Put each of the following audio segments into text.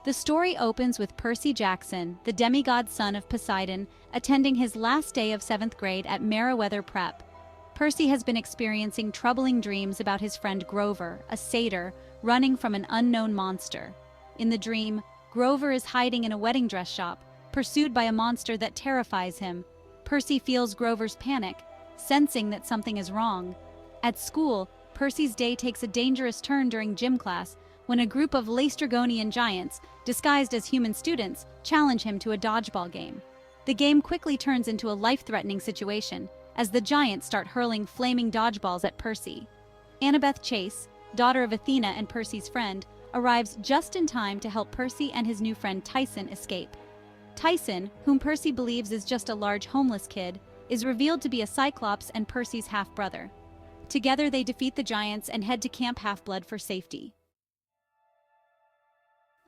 The story opens with Percy Jackson, the demigod son of Poseidon, attending his last day of 7th grade at Meriwether Prep. Percy has been experiencing troubling dreams about his friend Grover, a satyr, running from an unknown monster. In the dream, Grover is hiding in a wedding dress shop, pursued by a monster that terrifies him. Percy feels Grover's panic, sensing that something is wrong. At school, Percy's day takes a dangerous turn during gym class when a group of Laestrygonian giants, disguised as human students, challenge him to a dodgeball game. The game quickly turns into a life-threatening situation as the giants start hurling flaming dodgeballs at Percy. Annabeth Chase, daughter of Athena and Percy's friend, arrives just in time to help Percy and his new friend Tyson escape. Tyson, whom Percy believes is just a large homeless kid, is revealed to be a Cyclops and Percy's half-brother. Together they defeat the giants and head to Camp Half-Blood for safety.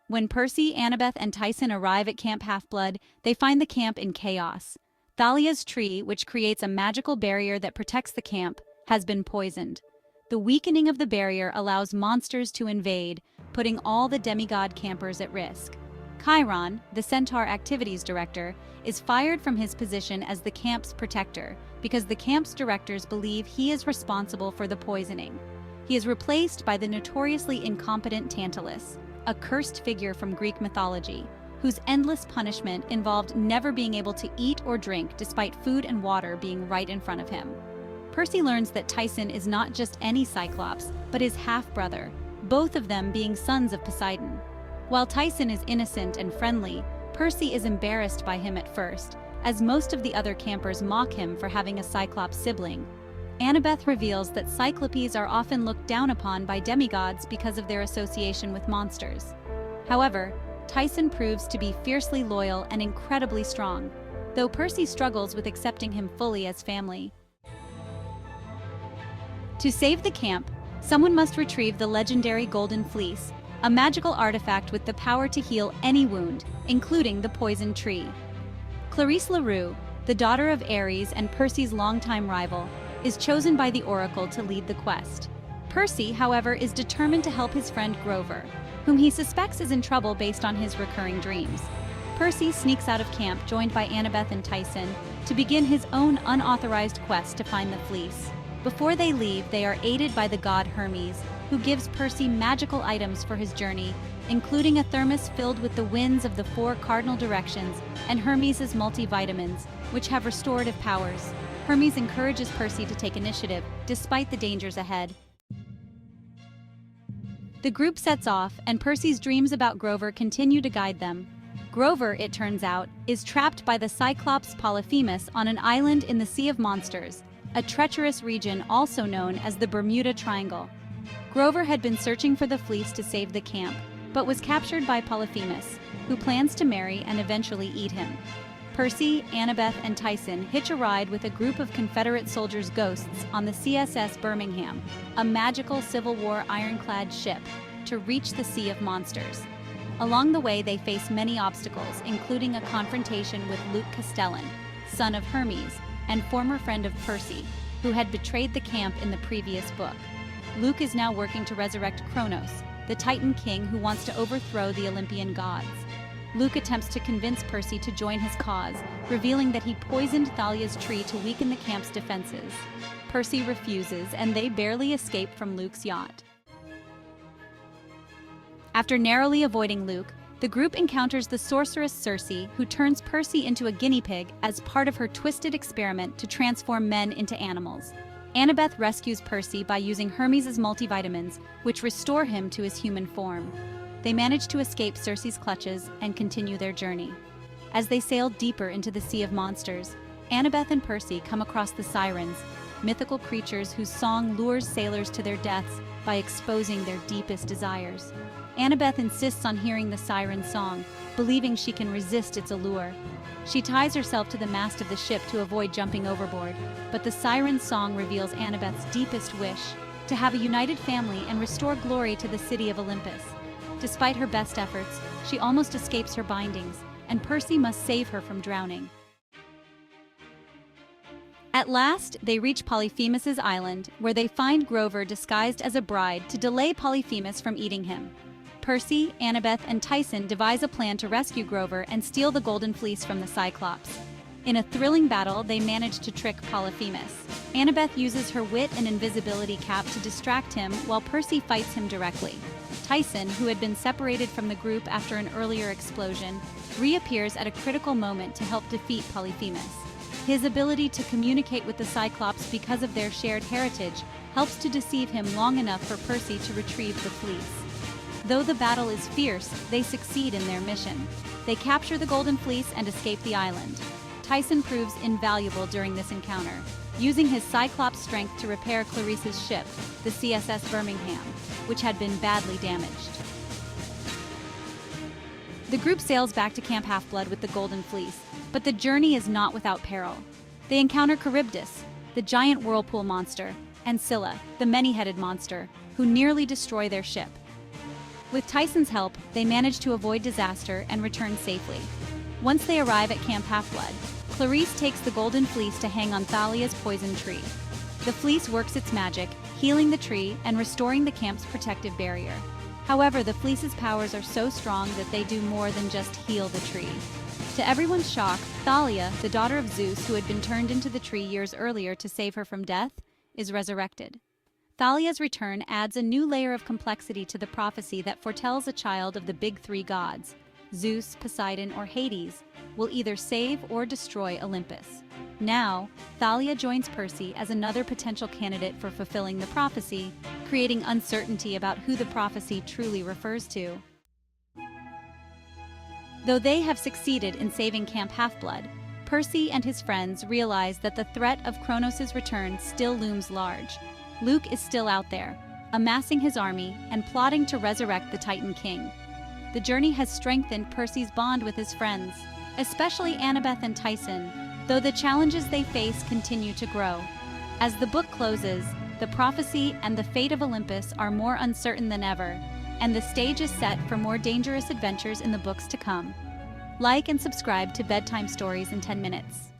When Percy, Annabeth, and Tyson arrive at Camp Half-Blood, they find the camp in chaos. Thalia's tree, which creates a magical barrier that protects the camp, has been poisoned. The weakening of the barrier allows monsters to invade, putting all the demigod campers at risk. Chiron, the Centaur Activities Director, is fired from his position as the camp's protector because the camp's directors believe he is responsible for the poisoning. He is replaced by the notoriously incompetent Tantalus, a cursed figure from Greek mythology, whose endless punishment involved never being able to eat or drink despite food and water being right in front of him. Percy learns that Tyson is not just any Cyclops, but his half-brother, both of them being sons of Poseidon. While Tyson is innocent and friendly, Percy is embarrassed by him at first, as most of the other campers mock him for having a Cyclops sibling. Annabeth reveals that Cyclopes are often looked down upon by demigods because of their association with monsters. However, Tyson proves to be fiercely loyal and incredibly strong, though Percy struggles with accepting him fully as family. To save the camp, someone must retrieve the legendary Golden Fleece, a magical artifact with the power to heal any wound, including the poison tree. Clarisse Leroux, the daughter of Ares and Percy's longtime rival, is chosen by the Oracle to lead the quest. Percy, however, is determined to help his friend Grover, whom he suspects is in trouble based on his recurring dreams. Percy sneaks out of camp joined by Annabeth and Tyson to begin his own unauthorized quest to find the fleece. Before they leave, they are aided by the god Hermes, who gives Percy magical items for his journey, including a thermos filled with the winds of the 4 cardinal directions and Hermes' multivitamins, which have restorative powers. Hermes encourages Percy to take initiative, despite the dangers ahead. The group sets off, and Percy's dreams about Grover continue to guide them. Grover, it turns out, is trapped by the Cyclops Polyphemus on an island in the Sea of Monsters, a treacherous region also known as the Bermuda Triangle. Grover had been searching for the fleece to save the camp, but was captured by Polyphemus, who plans to marry and eventually eat him. Percy, Annabeth, and Tyson hitch a ride with a group of Confederate soldiers' ghosts on the CSS Birmingham, a magical Civil War ironclad ship, to reach the Sea of Monsters. Along the way, they face many obstacles, including a confrontation with Luke Castellan, son of Hermes, and former friend of Percy, who had betrayed the camp in the previous book. Luke is now working to resurrect Kronos, the Titan king who wants to overthrow the Olympian gods. Luke attempts to convince Percy to join his cause, revealing that he poisoned Thalia's tree to weaken the camp's defenses. Percy refuses, and they barely escape from Luke's yacht. After narrowly avoiding Luke, the group encounters the sorceress Circe, who turns Percy into a guinea pig as part of her twisted experiment to transform men into animals. Annabeth rescues Percy by using Hermes' multivitamins, which restore him to his human form. They manage to escape Circe's clutches and continue their journey. As they sail deeper into the Sea of Monsters, Annabeth and Percy come across the Sirens, mythical creatures whose song lures sailors to their deaths by exposing their deepest desires. Annabeth insists on hearing the siren song, believing she can resist its allure. She ties herself to the mast of the ship to avoid jumping overboard, but the siren song reveals Annabeth's deepest wish, to have a united family and restore glory to the city of Olympus. Despite her best efforts, she almost escapes her bindings, and Percy must save her from drowning. At last, they reach Polyphemus' island, where they find Grover disguised as a bride to delay Polyphemus from eating him. Percy, Annabeth, and Tyson devise a plan to rescue Grover and steal the Golden Fleece from the Cyclops. In a thrilling battle, they manage to trick Polyphemus. Annabeth uses her wit and invisibility cap to distract him while Percy fights him directly. Tyson, who had been separated from the group after an earlier explosion, reappears at a critical moment to help defeat Polyphemus. His ability to communicate with the Cyclops because of their shared heritage helps to deceive him long enough for Percy to retrieve the fleece. Though the battle is fierce, they succeed in their mission. They capture the Golden Fleece and escape the island. Tyson proves invaluable during this encounter, using his Cyclops strength to repair Clarice's ship, the CSS Birmingham, which had been badly damaged. The group sails back to Camp Half-Blood with the Golden Fleece, but the journey is not without peril. They encounter Charybdis, the giant whirlpool monster, and Scylla, the many-headed monster, who nearly destroy their ship. With Tyson's help, they manage to avoid disaster and return safely. Once they arrive at Camp Half-Blood, Clarice takes the Golden Fleece to hang on Thalia's poison tree. The fleece works its magic, healing the tree and restoring the camp's protective barrier. However, the fleece's powers are so strong that they do more than just heal the tree. To everyone's shock, Thalia, the daughter of Zeus who had been turned into the tree years earlier to save her from death, is resurrected. Thalia's return adds a new layer of complexity to the prophecy that foretells a child of the big three gods, Zeus, Poseidon, or Hades, will either save or destroy Olympus. Now, Thalia joins Percy as another potential candidate for fulfilling the prophecy, creating uncertainty about who the prophecy truly refers to. Though they have succeeded in saving Camp Half-Blood, Percy and his friends realize that the threat of Kronos' return still looms large. Luke is still out there, amassing his army and plotting to resurrect the Titan King. The journey has strengthened Percy's bond with his friends, especially Annabeth and Tyson, though the challenges they face continue to grow. As the book closes, the prophecy and the fate of Olympus are more uncertain than ever, and the stage is set for more dangerous adventures in the books to come. Like and subscribe to Bedtime Stories in 10 Minutes.